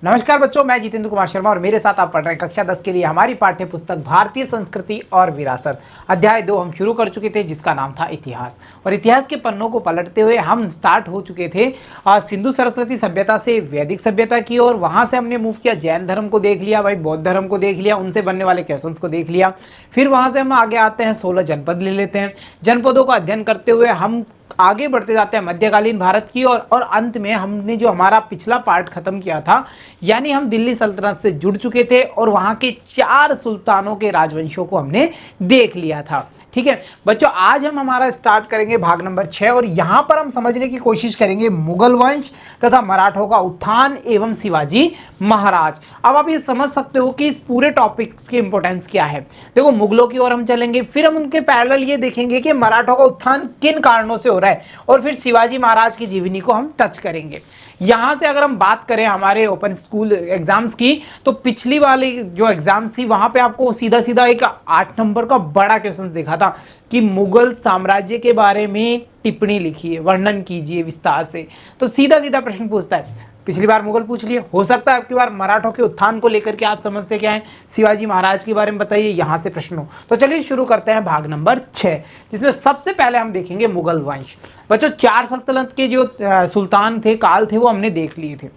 नमस्कार बच्चों, मैं जितेंद्र कुमार शर्मा और मेरे साथ आप पढ़ रहे हैं कक्षा 10 के लिए हमारी पाठ्य पुस्तक भारतीय संस्कृति और विरासत। अध्याय 2 हम शुरू कर चुके थे जिसका नाम था इतिहास। और इतिहास के पन्नों को पलटते हुए हम स्टार्ट हो चुके थे सिंधु सरस्वती सभ्यता से वैदिक सभ्यता की, और वहां से हमने मूव किया, जैन धर्म को देख लिया, भाई बौद्ध धर्म को देख लिया, उनसे बनने वाले क्वेश्चंस को देख लिया। फिर वहां से हम आगे आते हैं, 16 जनपद ले लेते हैं। जनपदों का अध्ययन करते हुए हम आगे बढ़ते जाते हैं मध्यकालीन भारत की और अंत में हमने जो हमारा पिछला पार्ट खत्म किया था, यानी हम दिल्ली सल्तनत से जुड़ चुके थे और वहां के 4 सुल्तानों के राजवंशों को हमने देख लिया था। ठीक है बच्चों, आज हम हमारा स्टार्ट करेंगे भाग नंबर 6 और यहां पर हम समझने की कोशिश करेंगे मुगल वंश तथा मराठों का उत्थान एवं शिवाजी महाराज। अब आप ये समझ सकते हो कि इस पूरे टॉपिक्स की इंपॉर्टेंस क्या है। देखो, मुगलों की ओर हम चलेंगे, फिर हम उनके पैरेलल ये देखेंगे कि मराठों का उत्थान किन कारणों से हो रहा है, और फिर शिवाजी महाराज की जीवनी को हम टच करेंगे। यहां से अगर हम बात करें हमारे ओपन स्कूल एग्जाम्स की, तो पिछली वाली जो एग्जाम्स थी वहां पे आपको सीधा सीधा एक 8 नंबर का बड़ा क्वेश्चन देखा था कि मुगल साम्राज्य के बारे में टिप्पणी लिखिए, वर्णन कीजिए विस्तार से। तो सीधा सीधा प्रश्न पूछता है। पिछली बार मुगल पूछ लिए, हो सकता है आपकी बार मराठों के उत्थान को लेकर के आप समझते क्या है, शिवाजी महाराज के बारे में बताइए, यहां से प्रश्न हो। तो चलिए शुरू करते हैं भाग नंबर 6, जिसमें सबसे पहले हम देखेंगे मुगल वंश। बच्चों, 4 सल्तनत के जो सुल्तान थे, काल थे, वो हमने देख लिए थे।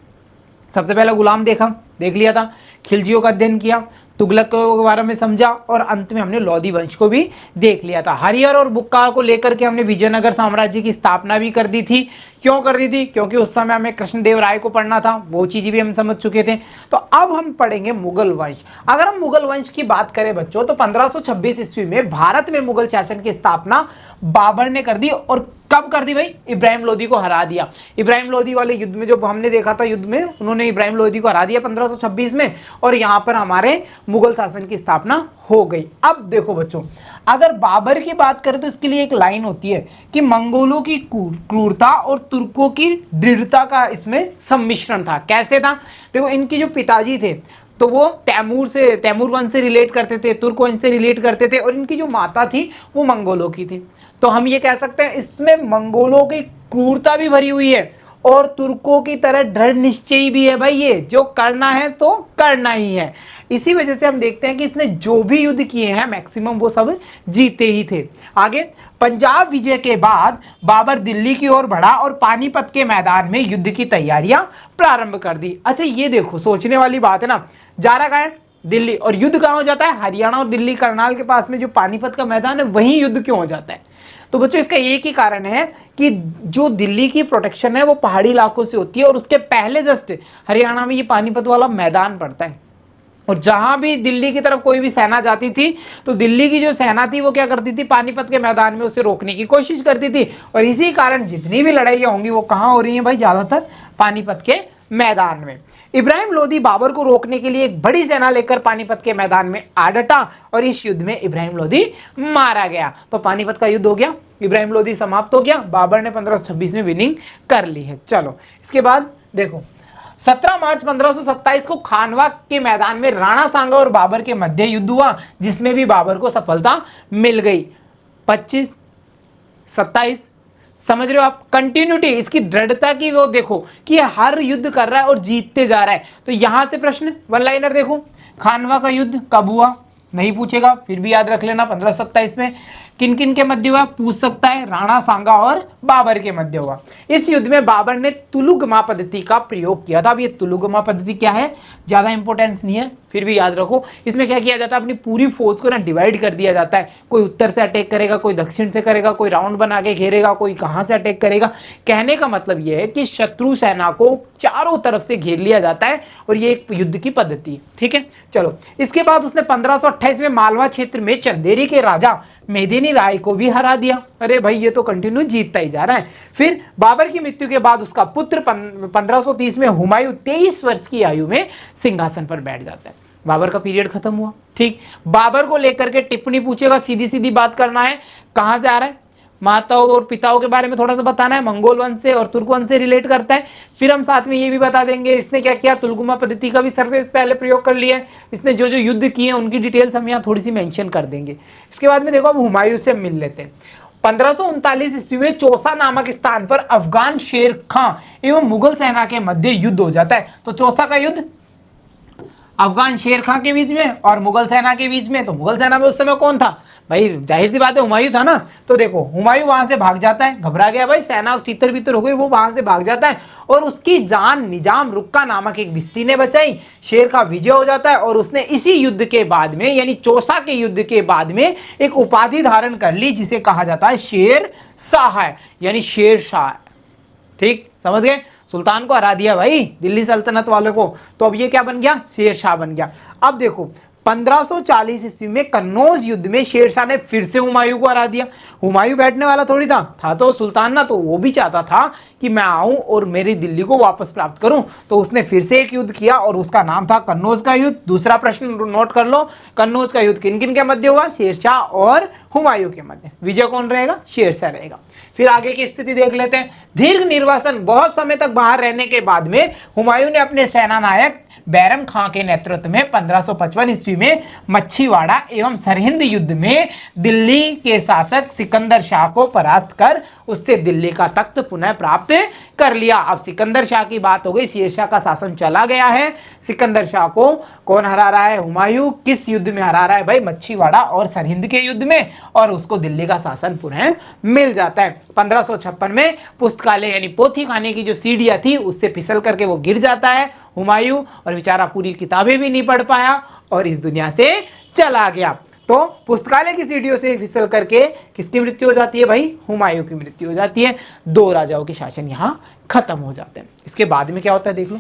सबसे पहले गुलाम देख लिया था, खिलजियों का अध्ययन किया, तुगलक के बारे में समझा, और अंत में हमने लोधी वंश को भी देख लिया था। हरिहर और बुक्का को लेकर के हमने विजयनगर साम्राज्य की स्थापना भी कर दी थी। क्यों कर दी थी? क्योंकि उस समय हमें कृष्णदेव राय को पढ़ना था, वो चीजें भी हम समझ चुके थे। तो अब हम पढ़ेंगे मुगल वंश। अगर हम मुगल वंश की बात करें बच्चों, तो 1526 ईस्वी में भारत में मुगल शासन की स्थापना बाबर ने कर दी। और कब कर दी भाई? इब्राहिम लोदी को हरा दिया। इब्राहिम लोदी वाले युद्ध में जो हमने देखा था, युद्ध में उन्होंने इब्राहिम लोदी को हरा दिया 1526 में, और यहां पर हमारे मुगल शासन की स्थापना हो गई। अब देखो बच्चों, अगर बाबर की बात करें तो इसके लिए एक लाइन होती है कि मंगोलों की क्रूरता और तुर्कों की दृढ़ता का इसमें सम्मिश्रण था। कैसे था? देखो, इनके जो पिताजी थे तो वो तैमूर वंश से रिलेट करते थे, तुर्क वंश से रिलेट करते थे, और इनकी जो माता थी वो मंगोलों की थी। तो हम ये कह सकते हैं इसमें मंगोलों की क्रूरता भी भरी हुई है और तुर्कों की तरह दृढ़ निश्चयी भी है। भाई, ये जो करना है तो करना ही है। इसी वजह से हम देखते हैं कि इसने जो भी युद्ध किए हैं मैक्सिमम वो सब जीते ही थे। आगे, पंजाब विजय के बाद बाबर दिल्ली की ओर बढ़ा और पानीपत के मैदान में युद्ध की तैयारियां प्रारंभ कर दी। अच्छा, ये देखो, सोचने वाली बात है ना, जा रहा है दिल्ली, और युद्ध कहां हो जाता है? हरियाणा और दिल्ली करनाल के पास में जो पानीपत का मैदान है वहीं युद्ध क्यों हो जाता है? तो बच्चों, इसका एक ही कारण है कि जो दिल्ली की प्रोटेक्शन है वो पहाड़ी इलाकों से होती है, और उसके पहले जस्ट हरियाणा में ये पानीपत वाला मैदान पड़ता है। और जहां भी दिल्ली की तरफ कोई भी सेना जाती थी तो दिल्ली की जो सेना थी वो क्या करती थी? पानीपत के मैदान में उसे रोकने की कोशिश करती थी। और इसी कारण जितनी भी लड़ाइयां होंगी वो कहां हो रही हैं भाई? ज्यादातर पानीपत के मैदान में। इब्राहिम लोदी बाबर को रोकने के लिए एक बड़ी सेना लेकर पानीपत के मैदान में आ डटा, और इस युद्ध में इब्राहिम लोदी मारा गया। तो पानीपत का युद्ध हो गया, इब्राहिम लोदी समाप्त हो गया, बाबर ने 1526 में विनिंग कर ली है। चलो, इसके बाद देखो, 17 मार्च 1527 को खानवा के मैदान में राणा सांगा और बाबर के मध्य युद्ध हुआ, जिसमें भी बाबर को सफलता मिल गई। 25, 27, समझ रहे हो आप? कंटिन्यूटी, इसकी दृढ़ता की वो देखो कि हर युद्ध कर रहा है और जीतते जा रहा है। तो यहां से प्रश्न वन लाइनर देखो, खानवा का युद्ध कब हुआ? नहीं पूछेगा, फिर भी याद रख लेना 1527 में। किन किन के मध्य हुआ? पूछ सकता है, राणा सांगा और बाबर के मध्य हुआ। इस युद्ध में बाबर ने तुलुगमा पद्धति का प्रयोग किया था। अब ये तुलुगमा पद्धति क्या है? ज्यादा इंपॉर्टेंस नहीं है, फिर भी याद रखो। इसमें क्या किया जाता है? अपनी पूरी फोर्स को ना डिवाइड कर दिया जाता है। कोई उत्तर से अटैक करेगा, कोई दक्षिण से करेगा, कोई राउंड बना के घेरेगा, कोई कहां से अटैक करेगा। कहने का मतलब यह है कि शत्रु सेना को चारों तरफ से घेर लिया जाता है, और ये एक युद्ध की पद्धति है। ठीक है, चलो। इसके बाद उसने 1528 में मालवा क्षेत्र में चंदेरी के राजा मेदिनी राय को भी हरा दिया। अरे भाई, ये तो कंटिन्यू जीतता ही जा रहा है। फिर बाबर की मृत्यु के बाद उसका पुत्र 1530 में हुमायूं 23 वर्ष की आयु में सिंहासन पर बैठ जाता है। बाबर का पीरियड खत्म हुआ। ठीक, बाबर को लेकर के टिप्पणी पूछेगा, सीधी सीधी बात करना है, कहां से आ रहा है? माताओं और पिताओं के बारे में थोड़ा सा बताना है, मंगोल वंश से और तुर्क वंश से रिलेट करता है। फिर हम साथ में ये भी बता देंगे इसने क्या किया, तुलगुमा पद्धति का भी सर्वे पहले प्रयोग कर लिया है, इसने जो जो युद्ध किए हैं उनकी डिटेल्स हम यहाँ थोड़ी सी मेंशन कर देंगे। इसके बाद में देखो अब हुमायूं से मिल लेते हैं। 1539 ईस्वी में चौसा नामक स्थान पर अफगान शेर खां एवं मुगल सेना के मध्य युद्ध हो जाता है। तो चौसा का युद्ध अफगान शेर खां के बीच में और मुगल सेना के बीच में। तो मुगल सेना में उस समय कौन था भाई, जाहिर सी बात है हुमायूं था ना। तो देखो हुमायूं वहां से भाग जाता है, घबरा गया भाई, सेना तितर बितर हो गई, वो वहां से भाग जाता है और उसकी जान निजाम रुक्का नामक एक भिस्ती ने बचाई। शेर का विजय हो जाता है और उसने इसी युद्ध के बाद में यानी चौसा के युद्ध के बाद में एक उपाधि धारण कर ली जिसे कहा जाता है शेर शाह, यानी शेर शाह। ठीक समझ गए, सुल्तान को हरा दिया भाई दिल्ली सल्तनत वालों को, तो अब ये क्या बन गया, शेर शाह बन गया। अब देखो 1540 ईस्वी में कन्नौज युद्ध में शेरशाह ने फिर से हुमायूं को हरा दिया। हुमायूं बैठने वाला थोड़ी था तो सुल्तान ना, तो वो भी चाहता था कि मैं आऊं और मेरी दिल्ली को वापस प्राप्त करूं। तो उसने फिर से एक युद्ध किया और उसका नाम था कन्नौज का युद्ध। दूसरा प्रश्न नोट कर लो, कन्नौज का युद्ध किन किन के मध्य हुआ, शेरशाह और हुमायूं के मध्य। विजय कौन रहेगा, शेरशाह रहेगा। फिर आगे की स्थिति देख लेते हैं। दीर्घ निर्वासन बहुत समय तक बाहर रहने के बाद में हुमायूं ने अपने सेना नायक बैरम खां के नेतृत्व में 1555 ईस्वी में मच्छीवाड़ा एवं सरहिंद युद्ध में दिल्ली के शासक सिकंदर शाह को परास्त कर उससे दिल्ली का तख्त पुनः प्राप्त कर लिया। अब सिकंदर शाह की बात हो गई, शेरशाह का शासन चला गया है। सिकंदर शाह को कौन हरा रहा है, हुमायूं। किस युद्ध में हरा रहा है भाई, मच्छीवाड़ा और सरहिंद के युद्ध में, और उसको दिल्ली का शासन पुनः मिल जाता है। 1556 में पुस्तकालय यानी पोथी खाने की जो सीढ़ियां थी उससे फिसल करके वो गिर जाता है हुमायूं, और बेचारा पूरी किताबें भी नहीं पढ़ पाया और इस दुनिया से चला गया। तो पुस्तकालय की सीढ़ियों से फिसल करके किसकी मृत्यु हो जाती है भाई, हुमायूं की मृत्यु हो जाती है। दो राजाओं के शासन यहां खत्म हो जाते हैं। इसके बाद में क्या होता है देख लो।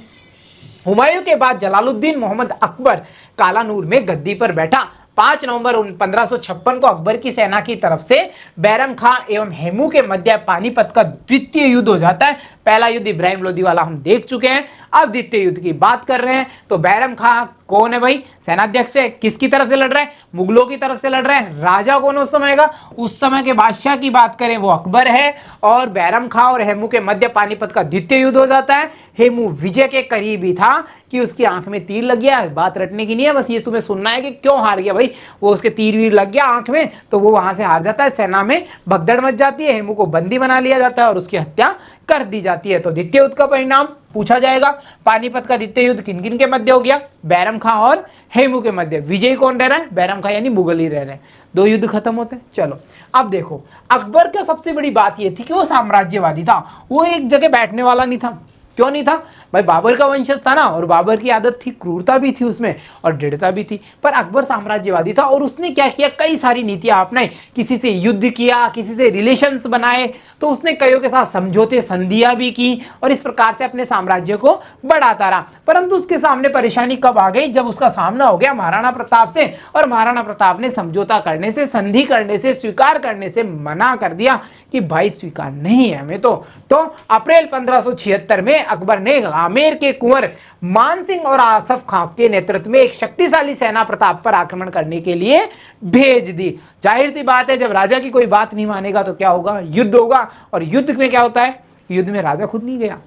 हुमायूं के बाद जलालुद्दीन मोहम्मद अकबर कालानूर में गद्दी पर बैठा। 5 नवंबर 1556 को अकबर की सेना की तरफ से बैरम खां एवं हेमू के मध्य पानीपत का द्वितीय युद्ध हो जाता है। पहला युद्ध इब्राहिम लोदी वाला हम देख चुके हैं, अब द्वितीय युद्ध की बात कर रहे हैं। तो बैरम खां कौन है भाई, सेनाध्यक्ष है। किसकी तरफ से लड़ रहा है, मुगलों की तरफ से लड़ रहा है। राजा कौन उस समय का, उस समय के बादशाह की बात करें वो अकबर है। और बैरम खां और हेमू के मध्य पानीपत का द्वितीय युद्ध हो जाता है। हेमू विजय के करीब ही था कि उसकी आंख में तीर लग गया। बात रटने की नहीं है, बस ये तुम्हें सुनना है कि क्यों हार गया भाई। वो उसके तीर वीर लग गया आंख में, तो वो वहां से हार जाता है। सेना में भगदड़ मच जाती है, हेमू को बंदी बना लिया जाता है और उसकी हत्या कर दी जाती है। तो द्वितीय युद्ध का परिणाम पूछा जाएगा। पानीपत का द्वितीय युद्ध किन किन के मध्य हो गया, बैरम खां और हेमू के मध्य। विजयी कौन रह रहा है, बैरम खां यानी मुगल ही रह रहे हैं। 2 युद्ध खत्म होते हैं। चलो अब देखो, अकबर का सबसे बड़ी बात यह थी कि वो साम्राज्यवादी था, वो एक जगह बैठने वाला नहीं था। क्यों नहीं था भाई, बाबर का वंशज था ना, और बाबर की आदत थी, क्रूरता भी थी उसमें और दृढ़ता भी थी। पर अकबर साम्राज्यवादी था और उसने क्या किया, कई सारी नीतियां अपनाई। किसी से युद्ध किया, किसी से रिलेशंस बनाए, तो उसने कईयों के साथ समझौते संधियां भी की और इस प्रकार से अपने साम्राज्य को बढ़ाता रहा। परंतु उसके सामने परेशानी कब आ गई, जब उसका सामना हो गया महाराणा प्रताप से, और महाराणा प्रताप ने समझौता करने से, संधि करने से, स्वीकार करने से मना कर दिया कि भाई स्वीकार नहीं है हमें। तो अप्रैल 1576 में अकबर ने आमेर के कुंवर मान सिंह और आसफ खां के नेतृत्व में एक शक्तिशाली सेना प्रताप पर आक्रमण करने के लिए भेज दी। जाहिर सी बात है, जब राजा की कोई बात नहीं मानेगा तो क्या होगा, युद्ध होगा। और युद्ध में क्या होता है, युद्ध में राजा खुद नहीं गया।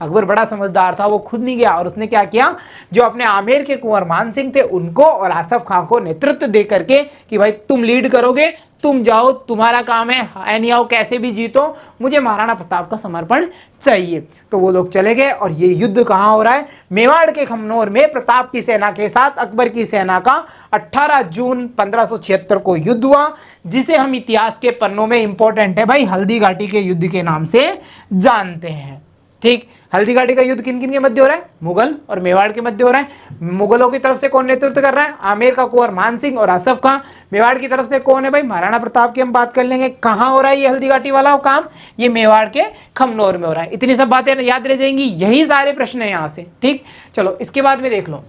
अकबर बड़ा समझदार था, वो खुद नहीं गया और उसने क्या किया, जो अपने आमेर के कुंवर मान सिंह थे उनको और आसफ खां को नेतृत्व दे करके कि भाई तुम लीड करोगे, तुम जाओ, तुम्हारा काम है, एनी आओ कैसे भी जीतो, मुझे महाराणा प्रताप का समर्पण चाहिए। तो वो लोग चले गए और ये युद्ध कहां हो रहा है, मेवाड़ के खमनोर में प्रताप की सेना के साथ अकबर की सेना का 18 जून 1576 को युद्ध हुआ, जिसे हम इतिहास के पन्नों में इंपॉर्टेंट है भाई, हल्दी घाटी के युद्ध के नाम से जानते हैं। ठीक, हल्दी घाटी का युद्ध किन किन के मध्य हो रहा है, मुगल और मेवाड़ के मध्य हो रहा है। मुगलों की तरफ से कौन नेतृत्व कर रहा है, आमेर का कुंवर मान सिंह और आसफ खां। मेवाड़ की तरफ से कौन है भाई, महाराणा प्रताप की हम बात कर लेंगे। कहां हो रहा है ये हल्दी घाटी वाला काम, ये मेवाड़ के खमनोर में हो रहा है। इतनी सब बातें याद रह जाएंगी, यही सारे प्रश्न है यहां से। ठीक, चलो इसके बाद में देख लो,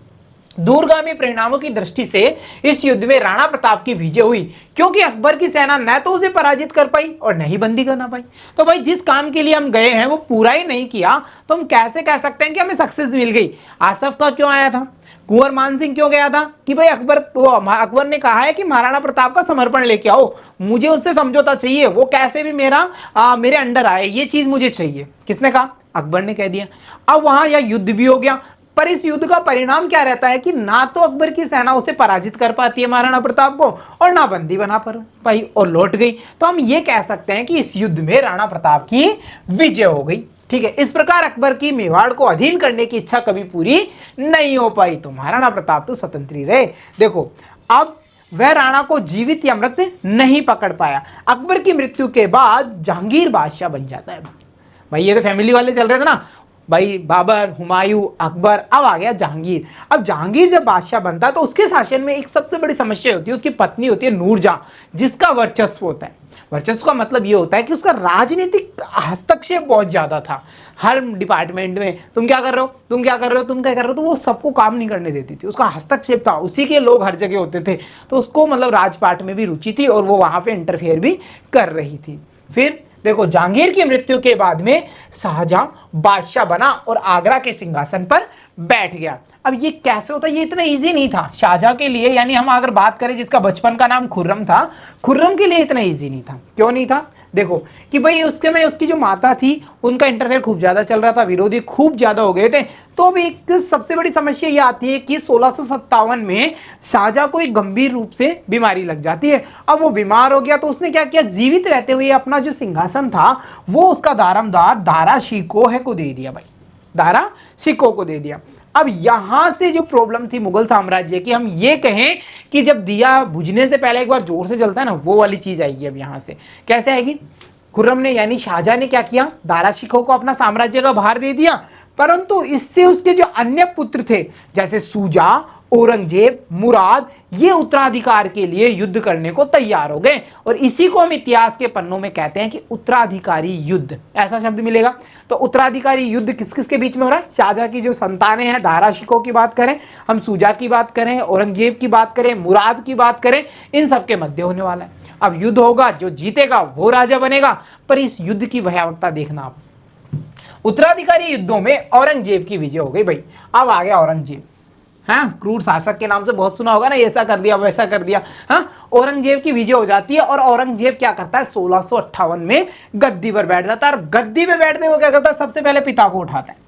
दूरगामी परिणामों की दृष्टि से इस युद्ध में राणा प्रताप की विजय हुई, क्योंकि अकबर की सेना न तो उसे पराजित कर पाई और न ही बंदी करना पाई। तो भाई जिस काम के लिए हम गए हैं वो पूरा ही नहीं किया, तो हम कैसे कह सकते हैं कि हमें सक्सेस मिल गई। आसफ का क्यों आया था, कुंवर मान सिंह क्यों गया था कि भाई अकबर ने कहा है कि महाराणा प्रताप का समर्पण लेके आओ, मुझे उससे समझौता चाहिए, वो कैसे भी मेरे अंडर आए, ये चीज मुझे चाहिए। किसने कहा, अकबर ने कह दिया। अब वहां यह युद्ध भी हो गया। पर इस युद्ध का परिणाम क्या रहता है कि ना तो अकबर की सेना उसे पराजित कर पाती है महाराणा प्रताप को, और ना बंदी बना पर पाई और लौट गई। तो हम ये कह सकते हैं कि इस युद्ध में राणा प्रताप की विजय हो गई। ठीक है, इस प्रकार अकबर की मेवाड़ को अधीन करने की इच्छा कभी पूरी नहीं हो पाई, तो महाराणा प्रताप तो स्वतंत्र ही रहे। देखो, अब वह राणा को जीवित या मृत नहीं पकड़ पाया। अकबर की मृत्यु के बाद जहांगीर बादशाह बन जाता है। भाई ये तो फैमिली वाले चल रहे थे ना, भाई बाबर, हुमायूं, अकबर, अब आ गया जहांगीर। अब जहांगीर जब बादशाह बनता है तो उसके शासन में एक सबसे बड़ी समस्या होती है, उसकी पत्नी होती है नूरजहां, जिसका वर्चस्व होता है। वर्चस्व का मतलब ये होता है कि उसका राजनीतिक हस्तक्षेप बहुत ज्यादा था हर डिपार्टमेंट में। तुम क्या कर रहे हो, तुम क्या कर रहे हो, तुम क्या कर रहे हो, तो वो सबको काम नहीं करने देती थी। उसका हस्तक्षेप था, उसी के लोग हर जगह होते थे, तो उसको मतलब राजपाट में भी रुचि थी और वो वहां पे इंटरफेयर भी कर रही थी। फिर देखो, जहांगीर की मृत्यु के बाद में शाहजहां बादशाह बना और आगरा के सिंहासन पर बैठ गया। अब ये कैसे होता है, ये इतना इजी नहीं था शाहजहां के लिए, यानी हम अगर बात करें जिसका बचपन का नाम खुर्रम था, खुर्रम के लिए इतना इजी नहीं था। क्यों नहीं था? देखो कि भाई उसके में उसकी जो माता थी उनका इंटरफेयर खूब ज्यादा चल रहा था, विरोधी खूब ज्यादा हो गए थे। तो भी एक सबसे बड़ी समस्या ये आती है कि 1657 में शाहजहां को एक गंभीर रूप से बीमारी लग जाती है। अब वो बीमार हो गया तो उसने क्या किया, जीवित रहते हुए अपना जो सिंहासन था वो उसका दारमदार दारा शिकोह को दे दिया। भाई दारा शिकोह को दे दिया। अब यहां से जो प्रॉब्लम थी मुगल साम्राज्य की, हम ये कहें कि जब दिया बुझने से पहले एक बार जोर से जलता है ना, वो वाली चीज आएगी। अब यहां से कैसे आएगी, खुर्रम ने यानी शाहजहां ने क्या किया, दारा शिकोह को अपना साम्राज्य का भार दे दिया, परंतु इससे उसके जो अन्य पुत्र थे जैसे सूजा, औरंगजेब, मुराद, ये उत्तराधिकार के लिए युद्ध करने को तैयार हो गए। और इसी को हम इतिहास के पन्नों में कहते हैं कि उत्तराधिकारी युद्ध, ऐसा शब्द मिलेगा। तो उत्तराधिकारी युद्ध किस किस के बीच में हो रहा है, शाहजहां की जो संतानें हैं, दारा शिकोह की बात करें, हम सूजा की बात करें, औरंगजेब की बात करें, मुराद की बात करें, इन सबके मध्य होने वाला है। अब युद्ध होगा, जो जीतेगा वो राजा बनेगा। पर इस युद्ध की भयावहता देखना आप, उत्तराधिकारी युद्धों में औरंगजेब की विजय हो गई। भाई अब आ गया औरंगजेब, हाँ, क्रूर शासक के नाम से बहुत सुना होगा ना, ऐसा कर दिया वैसा कर दिया। हाँ, औरंगजेब की विजय हो जाती है और औरंगजेब क्या करता है, 1658 में गद्दी पर बैठ जाता है। और गद्दी पे बैठते हुए क्या करता है, सबसे पहले पिता को उठाता है,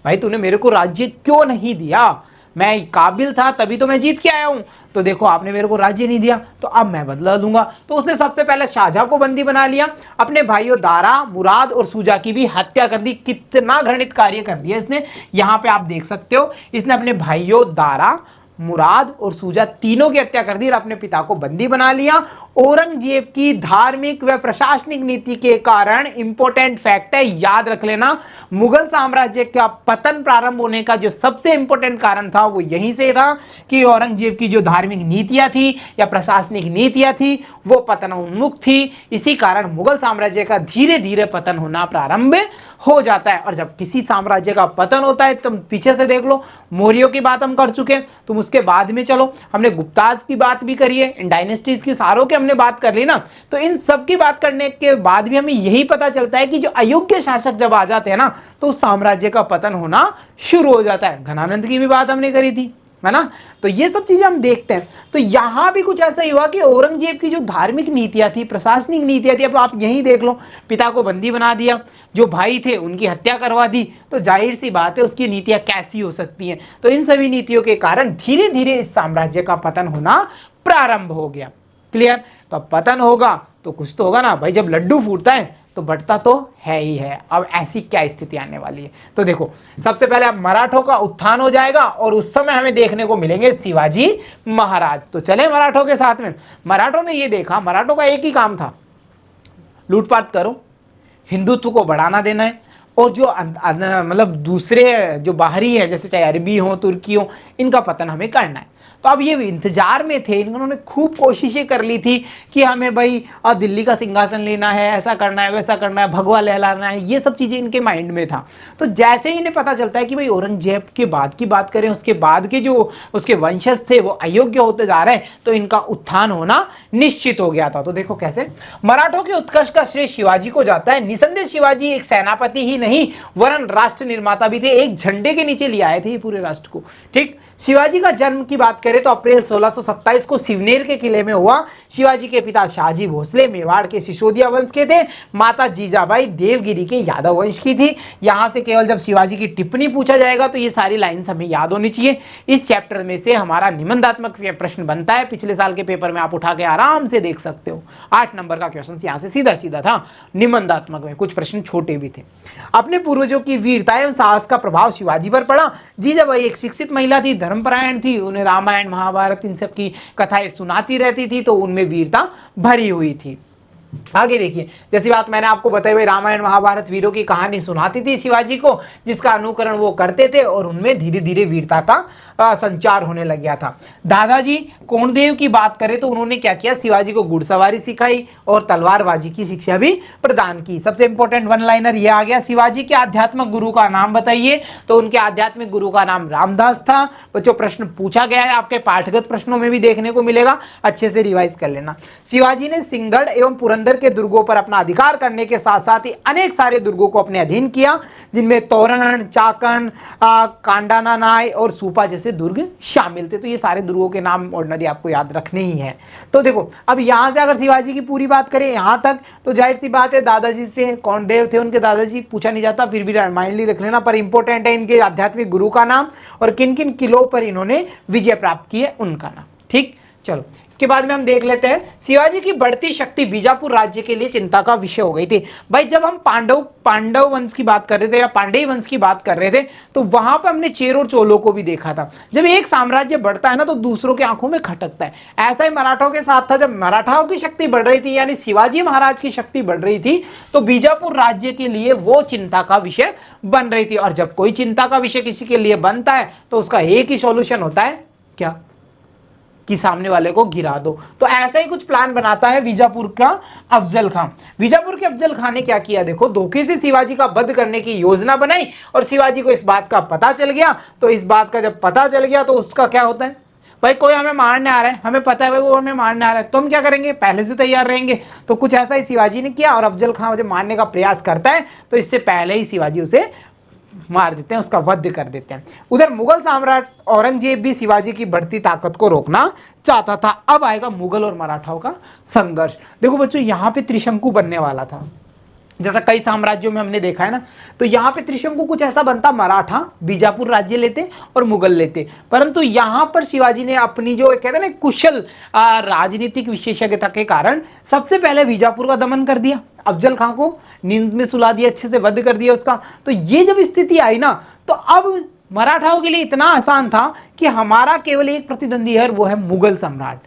भाई तूने मेरे को राज्य क्यों नहीं दिया, मैं काबिल था तभी तो मैं जीत के आया हूं, तो देखो आपने मेरे को राज्य नहीं दिया, तो अब मैं बदला लूंगा। तो उसने सबसे पहले शाहजहां को बंदी बना लिया, अपने भाइयों दारा, मुराद और सूजा की भी हत्या कर दी। कितना घृणित कार्य कर दिया इसने, यहां पे आप देख सकते हो। इसने अपने भाइयों दारा, मुराद और सूजा तीनों की हत्या कर दी और अपने पिता को बंदी बना लिया। औरंगजेब की धार्मिक व प्रशासनिक नीति के कारण, इंपॉर्टेंट फैक्ट है याद रख लेना, मुगल साम्राज्य का पतन प्रारंभ होने का जो सबसे इंपॉर्टेंट कारण था वो यहीं से था कि औरंगजेब की जो धार्मिक नीतियां थी या प्रशासनिक नीतियां थी वो पतन उन्मुख थी। इसी कारण मुगल साम्राज्य का धीरे धीरे पतन होना प्रारंभ हो जाता है। और जब किसी साम्राज्य का पतन होता है, तुम पीछे से देख लो, मौर्यों की बात हम कर चुके, तुम उसके बाद में चलो, हमने गुप्ताज की बात भी करी है, इन डायनेस्टीज की सारों की हमने बात कर ली ना। तो इन सब की बात करने के बाद भी हमें यही पता चलता है कि जो अयोग्य शासक जब आ जाते हैं ना, तो साम्राज्य का पतन होना शुरू हो जाता है। घनानंद की भी बात हमने करी थी, है ना। तो ये सब चीजें हम देखते हैं। तो यहां भी कुछ ऐसा ही हुआ कि औरंगजेब की जो धार्मिक नीतियां थी, प्रशासनिक नीतियां थी, अब आप यही देख लो, पिता को बंदी बना दिया, जो भाई थे उनकी हत्या करवा दी, तो जाहिर सी बात है उसकी नीतियां कैसी हो सकती हैं। तो इन सभी नीतियों के कारण धीरे धीरे इस साम्राज्य का पतन होना प्रारंभ हो गया। क्लियर? तो अब पतन होगा तो कुछ तो होगा ना भाई, जब लड्डू फूटता है तो बढ़ता तो है ही है। अब ऐसी क्या स्थिति आने वाली है, तो देखो, सबसे पहले अब मराठों का उत्थान हो जाएगा और उस समय हमें देखने को मिलेंगे शिवाजी महाराज। तो चले मराठों के साथ में। मराठों ने ये देखा, मराठों का एक ही काम था, लूटपाट करो, हिंदुत्व को बढ़ाना देना है, और जो मतलब दूसरे जो बाहरी है, जैसे चाहे अरबी हो, तुर्की हो, इनका पतन हमें करना है। तो अब ये इंतजार में थे, इन्होंने खूब कोशिशें कर ली थी कि हमें भाई दिल्ली का सिंहासन लेना है, ऐसा करना है, वैसा करना है, भगवा लहराना है, ये सब चीज़ें इनके माइंड में था। तो जैसे ही इन्हें पता चलता है कि भाई औरंगजेब के बाद की बात करें, उसके बाद के जो उसके वंशज थे वो अयोग्य होते जा रहे हैं, तो इनका उत्थान होना निश्चित हो गया था। तो देखो कैसे मराठों के उत्कर्ष का श्रेय शिवाजी को जाता है। निसंदेह शिवाजी एक सेनापति ही नहीं वरन राष्ट्र निर्माता भी थे। एक झंडे के नीचे ले आए थे ये पूरे राष्ट्र को। ठीक, शिवाजी का जन्म की बात करें तो अप्रैल 1627 को सिवनेर के किले में हुआ। शिवाजी के पिता शाहजी भोसले मेवाड़ के सिसोदिया वंश के थे। माता जीजाबाई देवगिरी के यादव वंश की थी। यहां से केवल जब शिवाजी की टिप्पणी पूछा जाएगा तो ये सारी लाइन्स हमें याद होनी चाहिए। इस चैप्टर में से हमारा निबंधात्मक प्रश्न बनता है, पिछले साल के पेपर में आप उठा के आराम से देख सकते हो। 8 नंबर का क्वेश्चन यहां से सीधा सीधा था। निबंधात्मक में कुछ प्रश्न छोटे भी थे। अपने पूर्वजों की वीरता एवं साहस का प्रभाव शिवाजी पर पड़ा। जीजाबाई एक शिक्षित महिला थी, धर्मपरायण थी, उन्हें रामायण महाभारत इन सब की कथाएं सुनाती रहती थी, तो उनमें वीरता भरी हुई थी। आगे देखिए, जैसी बात मैंने आपको बताई हुई, रामायण महाभारत वीरों की कहानी सुनाती थी शिवाजी को, जिसका अनुकरण वो करते थे और उनमें धीरे धीरे वीरता का संचार होने लग गया था। दादाजी कोंडदेव की बात करें तो उन्होंने क्या किया, शिवाजी को घुड़सवारी सिखाई और तलवारबाजी की शिक्षा भी प्रदान की। सबसे इंपॉर्टेंट वन लाइनर ये आ गया, शिवाजी के आध्यात्मिक गुरु का नाम बताइए, तो उनके आध्यात्मिक गुरु का नाम रामदास था। बच्चों प्रश्न पूछा गया है, आपके पाठगत प्रश्नों में भी देखने को मिलेगा, अच्छे से रिवाइज कर लेना। शिवाजी ने सिंहगढ़ एवं पुरंदर के दुर्गों पर अपना अधिकार करने के साथ साथ ही अनेक सारे दुर्गों को अपने अधीन किया, जिनमें तोरण, चाकण, कांडाना नाय और सूपा जैसे दुर्ग शामिल थे। तो ये सारे दुर्गों के नाम ऑर्डिनरी आपको याद रखने ही हैं। तो देखो, अब यहां से अगर शिवाजी की पूरी बात करें यहां तक, तो जाहिर सी बात है दादाजी से, कौंडदेव थे उनके दादाजी, पूछा नहीं जाता, फिर भी माइंडली रख लेना। पर इंपॉर्टेंट है इनके आध्यात्मिक गुरु का नाम और किन किन किलों पर इन्होंने विजय प्राप्त की है उनका नाम। ठीक, चलो इसके बाद में हम देख लेते हैं, शिवाजी की बढ़ती शक्ति बीजापुर राज्य के लिए चिंता का विषय हो गई थी। भाई जब हम पांडव वंश की बात कर रहे थे या पांडेय वंश की बात कर रहे थे, तो वहां पर हमने चेर और चोलों को भी देखा था। जब एक साम्राज्य बढ़ता है ना तो दूसरों की आंखों में खटकता है। ऐसा ही मराठों के साथ था। जब मराठाओं की शक्ति बढ़ रही थी, यानी शिवाजी महाराज की शक्ति बढ़ रही थी, तो बीजापुर राज्य के लिए वो चिंता का विषय बन रही थी। और जब कोई चिंता का विषय किसी के लिए बनता है तो उसका एक ही सॉल्यूशन होता है, क्या, कि सामने वाले को गिरा दो। तो ऐसा ही कुछ प्लान बनाता है बीजापुर का अफजल खान। बीजापुर के अफजल खान ने क्या किया, देखो, धोखे से शिवाजी का वध करने की योजना बनाई और शिवाजी को इस बात का पता चल गया। तो इस बात का जब पता चल गया तो उसका क्या होता है, भाई कोई हमें मारने आ रहा है, हमें पता है भाई वो हमें मारने आ रहा है, तो हम क्या करेंगे, पहले से तैयार रहेंगे। तो कुछ ऐसा ही शिवाजी ने किया और अफजल खान जब मारने का प्रयास करता है तो इससे पहले ही शिवाजी उसे मार देते हैं, उसका वध कर देते हैं। उधर मुगल सम्राट औरंगजेब भी शिवाजी की बढ़ती ताकत को रोकना चाहता था। अब आएगा मुगल और मराठाओं का संघर्ष। देखो बच्चों, यहां पे त्रिशंकु बनने वाला था, जैसा कई साम्राज्यों में हमने देखा है ना। तो यहाँ पे त्रिशंकु कुछ ऐसा बनता, मराठा बीजापुर राज्य लेते और मुगल लेते। परंतु यहाँ पर शिवाजी ने अपनी जो कहते हैं ना कुशल राजनीतिक विशेषज्ञता के कारण सबसे पहले बीजापुर का दमन कर दिया, अफजल खां को नींद में सुला दिया, अच्छे से वध कर दिया उसका। तो ये जब स्थिति आई ना, तो अब मराठाओं के लिए इतना आसान था कि हमारा केवल एक प्रतिद्वंदी है, वो है मुगल सम्राट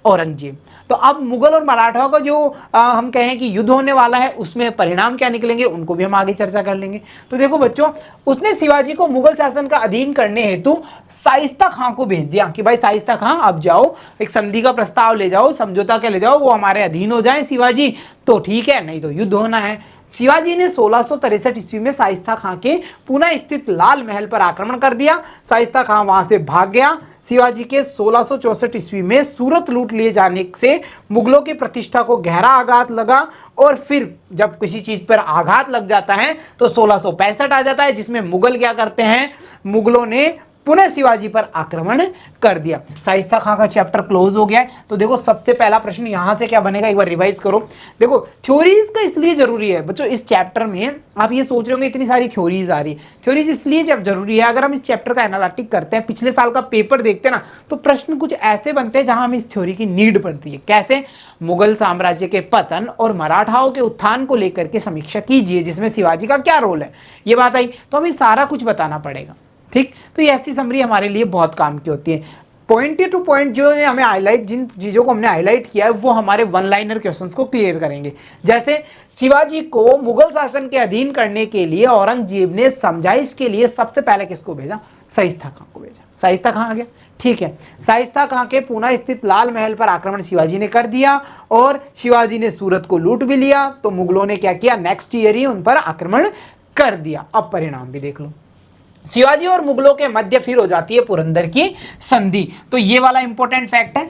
औरंगजेब। तो अब मुगल और मराठाओं का जो हम कहें कि युद्ध होने वाला है, उसमें परिणाम क्या निकलेंगे उनको भी हम आगे चर्चा कर लेंगे। तो देखो बच्चों, उसने शिवाजी को मुगल शासन का अधीन करने हेतु शाइस्ता खां को भेज दिया कि भाई शाइस्ता खां आप जाओ, एक संधि का प्रस्ताव ले जाओ, समझौता के ले जाओ, वो हमारे अधीन हो जाए शिवाजी, तो ठीक है, नहीं तो युद्ध होना है। शिवाजी ने 1663 ईस्वी में शाइस्ता खां के पुणे स्थित लाल महल पर आक्रमण कर दिया। शाइस्ता खां वहां से भाग गया। शिवाजी के 1664 ईस्वी में सूरत लूट लिए जाने से मुगलों की प्रतिष्ठा को गहरा आघात लगा और फिर जब किसी चीज पर आघात लग जाता है तो 1665 आ जाता है, जिसमें मुगल क्या करते हैं, मुगलों ने पुनः शिवाजी पर आक्रमण कर दिया। शाइस्ता खां का चैप्टर क्लोज हो गया है। तो देखो सबसे पहला प्रश्न यहां से क्या बनेगा, एक बार रिवाइज करो। देखो थ्योरीज का इसलिए जरूरी है बच्चों, इस चैप्टर में आप ये सोच रहे होंगे इतनी सारी थ्योरीज आ रही है, थ्योरीज इसलिए जब जरूरी है, अगर हम इस चैप्टर का एनालिटिक करते हैं, पिछले साल का पेपर देखते हैं ना, तो प्रश्न कुछ ऐसे बनते हैं जहां हमें इस थ्योरी की नीड पड़ती है। कैसे, मुगल साम्राज्य के पतन और मराठाओं के उत्थान को लेकर के समीक्षा कीजिए, जिसमें शिवाजी का क्या रोल है, ये बात आई, तो हमें सारा कुछ बताना पड़ेगा। ठीक, तो ये ऐसी समरी हमारे लिए बहुत काम की होती है। पॉइंट टू पॉइंट जो हमें हाईलाइट, जिन चीज़ों को हमने हाईलाइट किया है, वो हमारे वन लाइनर क्वेश्चंस को क्लियर करेंगे। जैसे शिवाजी को मुगल शासन के अधीन करने के लिए औरंगजेब ने समझाइश के लिए सबसे पहले किसको भेजा, शाइस्ता खां को भेजा। शाइस्ता खां आ गया, ठीक है। शाइस्ता खां के पुणे स्थित लाल महल पर आक्रमण शिवाजी ने कर दिया और शिवाजी ने सूरत को लूट भी लिया। तो मुगलों ने क्या किया, नेक्स्ट ईयर ही उन पर आक्रमण कर दिया। अब परिणाम भी देख लो, शिवाजी और मुगलों के मध्य फिर हो जाती है पुरंदर की संधि। तो ये वाला इंपॉर्टेंट फैक्ट है,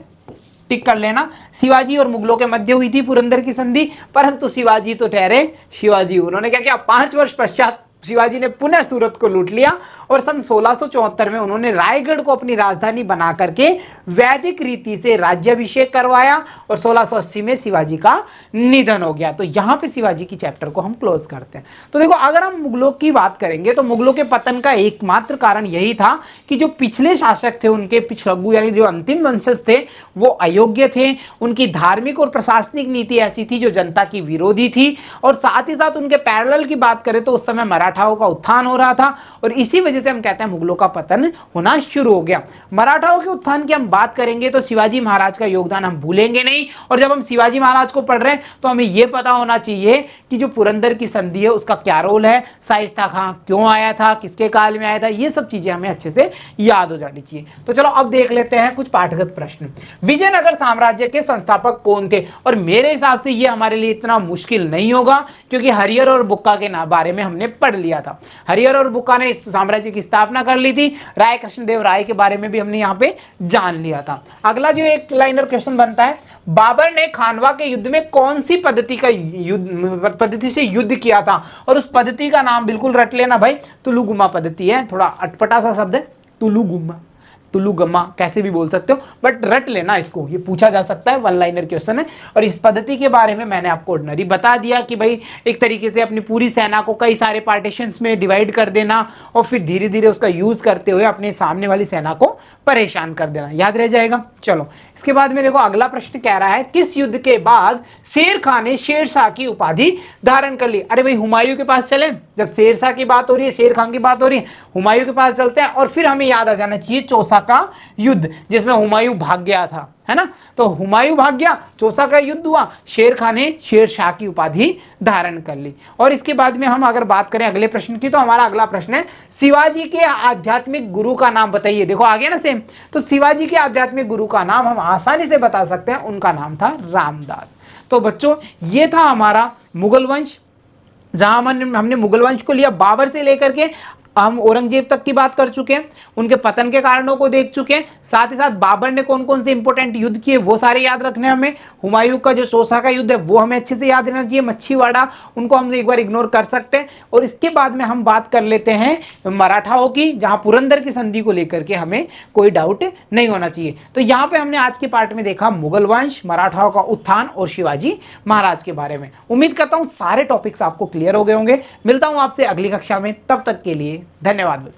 टिक कर लेना। शिवाजी और मुगलों के मध्य हुई थी पुरंदर की संधि, परंतु शिवाजी तो ठहरे शिवाजी, उन्होंने क्या किया, 5 वर्ष पश्चात शिवाजी ने पुनः सूरत को लूट लिया और सन 1674 में उन्होंने रायगढ़ को अपनी राजधानी बना करके वैदिक रीति से राज्याभिषेक करवाया और 1680 में शिवाजी का निधन हो गया। तो यहां पे शिवाजी की चैप्टर को हम क्लोज करते हैं। तो देखो, अगर हम मुगलों की बात करेंगे तो मुगलों के पतन का एकमात्र कारण यही था कि जो पिछले शासक थे, उनके पिछलग्गू यानी जो अंतिम वंशज थे, वो अयोग्य थे। उनकी धार्मिक और प्रशासनिक नीति ऐसी थी जो जनता की विरोधी थी, और साथ ही साथ उनके पैरेलल की बात करें तो उस समय मराठाओं का उत्थान हो रहा था, और इसी वजह से हम कहते हैं मुगलों का पतन होना शुरू हो गया। मराठाओं के उत्थान की हम बात करेंगे तो शिवाजी महाराज का योगदान हम भूलेंगे नहीं, और जब हम शिवाजी महाराज को पढ़ रहे हैं तो हमें यह पता होना चाहिए कि जो पुरंदर की संधि है उसका क्या रोल है, शाइस्ता खां क्यों आया था, किसके काल में आया था, ये सब चीजें हमें अच्छे से याद हो जानी चाहिए। तो चलो अब देख लेते हैं कुछ पाठगत प्रश्न। विजयनगर साम्राज्य के संस्थापक कौन थे? और मेरे हिसाब से ये हमारे लिए इतना मुश्किल नहीं होगा, क्योंकि हरिहर और बुक्का के बारे में हमने पढ़ लिया था। हरिहर और बुक्का ने इस साम्राज्य की स्थापना कर ली थी। राय कृष्णदेव राय के बारे में भी हमने यहाँ पे जान लिया था। अगला जो एक लाइनर क्वेश्चन बनता है, बाबर ने खानवा के युद्ध में कौन सी पद्धति से युद्ध किया था? और उस पद्धति का नाम बिल्कुल रट लेना भाई, तुलुगुमा पद्धति है। थोड़ा अटपटा सा शब्द है, तुलुगुमा, तुलुगमा कैसे भी बोल सकते हो, बट रट लेना इसको, ये पूछा जा सकता है, वन लाइनर क्वेश्चन है। और इस पद्धति के बारे में मैंने आपको ऑर्डिनरी बता दिया कि भाई एक तरीके से अपनी पूरी सेना को कई सारे पार्टीशंस में डिवाइड कर देना और फिर धीरे धीरे उसका यूज करते हुए अपने सामने वाली सेना को परेशान कर देना, याद रह जाएगा। चलो इसके बाद में देखो, अगला प्रश्न कह रहा है, किस युद्ध के बाद शेर खान ने शेरशाह की उपाधि धारण कर ली? अरे भाई हुमायूं के पास चले, जब शेरशाह की बात हो रही है, शेर खान की बात हो रही है, हुमायूं के पास चलते हैं। और फिर हमें याद आ जाना चाहिए चौसा का युद्ध, जिसमें हुमायूं भाग गया था, है ना। तो हुमायूं भाग गया, चौसा का युद्ध हुआ, शेर खान ने शेरशाह की उपाधि धारण कर ली। और इसके बाद में हम अगर बात करें अगले प्रश्न की, तो हमारा अगला प्रश्न है, शिवाजी के आध्यात्मिक गुरु का नाम बताइए। देखो आगे ना सेम, तो शिवाजी के आध्यात्मिक गुरु का नाम हम आसानी से बता सकते हैं, उनका नाम था रामदास। तो बच्चों ये था हमारा मुगल वंश, जहां हमने मुगल वंश को लिया, बाबर से लेकर के हम औरंगजेब तक की बात कर चुके हैं, उनके पतन के कारणों को देख चुके हैं, साथ ही साथ बाबर ने कौन कौन से इंपॉर्टेंट युद्ध किए वो सारे याद रखने हमें। हुमायूं का जो चौसा का युद्ध है वो हमें अच्छे से याद रहना चाहिए, मच्छीवाड़ा उनको हम एक बार इग्नोर कर सकते हैं। और इसके बाद में हम बात कर लेते हैं मराठाओं की, जहां पुरंदर की संधि को लेकर के हमें कोई डाउट नहीं होना चाहिए। तो यहाँ पे हमने आज के पार्ट में देखा मुगल वंश, मराठाओं का उत्थान और शिवाजी महाराज के बारे में। उम्मीद करता हूँ सारे टॉपिक्स आपको क्लियर हो गए होंगे। मिलता हूँ आपसे अगली कक्षा में, तब तक के लिए धन्यवाद।